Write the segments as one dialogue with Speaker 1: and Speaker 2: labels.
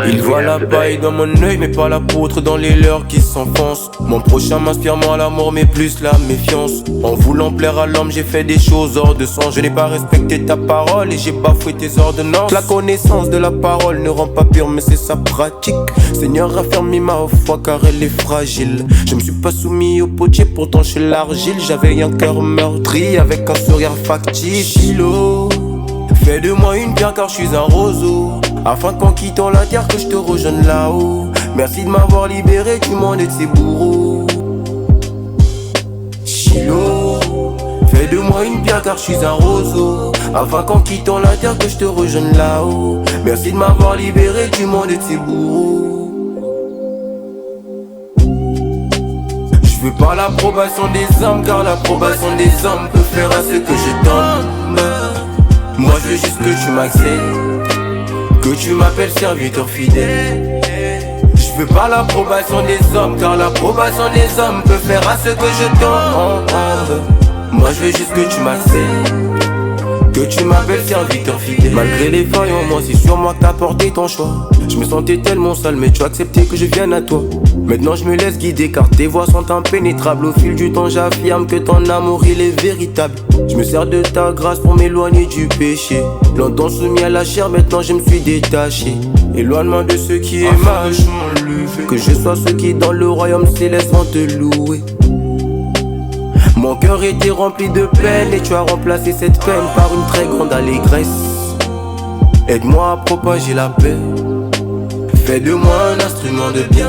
Speaker 1: Il voit la paille dans mon œil mais pas la poutre dans les leurs qui s'enfoncent. Mon prochain m'inspire moins l'amour mais plus la méfiance. En voulant plaire à l'homme j'ai fait des choses hors de sens. Je n'ai pas respecté ta parole et j'ai bafoué tes ordonnances. La connaissance de la parole ne rend pas pure mais c'est sa pratique. Seigneur raffermis ma foi car elle est fragile. Je me suis pas soumis au potier pourtant je suis l'argile. J'avais un cœur meurtri avec un sourire factice. Chilo, fais de moi une pierre car je suis un roseau. Afin qu'en quittant la terre que je te rejoigne là-haut. Merci de m'avoir libéré, tu m'en es de ces bourreaux. Chilo, fais de moi une pierre car je suis un roseau. Afin qu'en quittant la terre que je te rejoigne là-haut. Merci de m'avoir libéré, tu m'en es de ces bourreaux. Je veux pas l'approbation des hommes car l'approbation des hommes peut faire à ce que je tombe. Moi je veux juste que tu m'acceptes, que tu m'appelles serviteur fidèle. Je veux pas l'approbation des hommes car l'approbation des hommes peut faire à ce que je tombe. Moi je veux juste que tu m'acceptes, que tu m'appelles serviteur fidèle. Malgré les failles en moi, c'est sur moi que t'as porté ton choix. Je me sentais tellement sale mais tu as accepté que je vienne à toi. Maintenant je me laisse guider car tes voix sont impénétrables. Au fil du temps j'affirme que ton amour il est véritable. Je me sers de ta grâce pour m'éloigner du péché. Longtemps soumis à la chair, maintenant je me suis détaché. Éloigne-moi de ceux qui est mal, que je sois ceux qui dans le royaume céleste vont te louer. Mon cœur était rempli de peine et tu as remplacé cette peine par une très grande allégresse. Aide-moi à propager la paix, fais de moi un instrument de bien.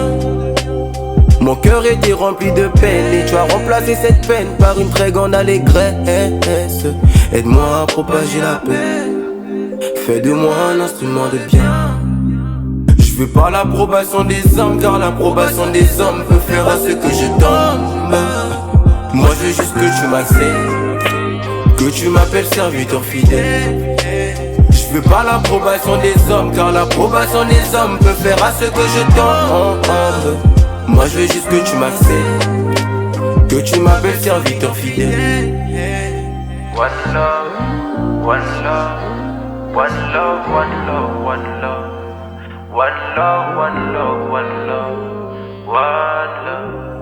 Speaker 1: Mon cœur était rempli de peine et tu as remplacé cette peine par une très grande allégresse. Aide-moi à propager la paix, fais de moi un instrument de bien. Je veux pas l'approbation des hommes car l'approbation des hommes peut faire à ce que je tombe. Moi je veux juste que tu m'acceptes, que tu m'appelles serviteur fidèle. Je veux pas l'approbation des hommes car l'approbation des hommes peut faire à ce que je tombe. Moi je veux juste que tu m'acceptes, que tu m'appelles serviteur fidèle.
Speaker 2: One love, one love, one love, one love, one love. One love, one love, one love, one love.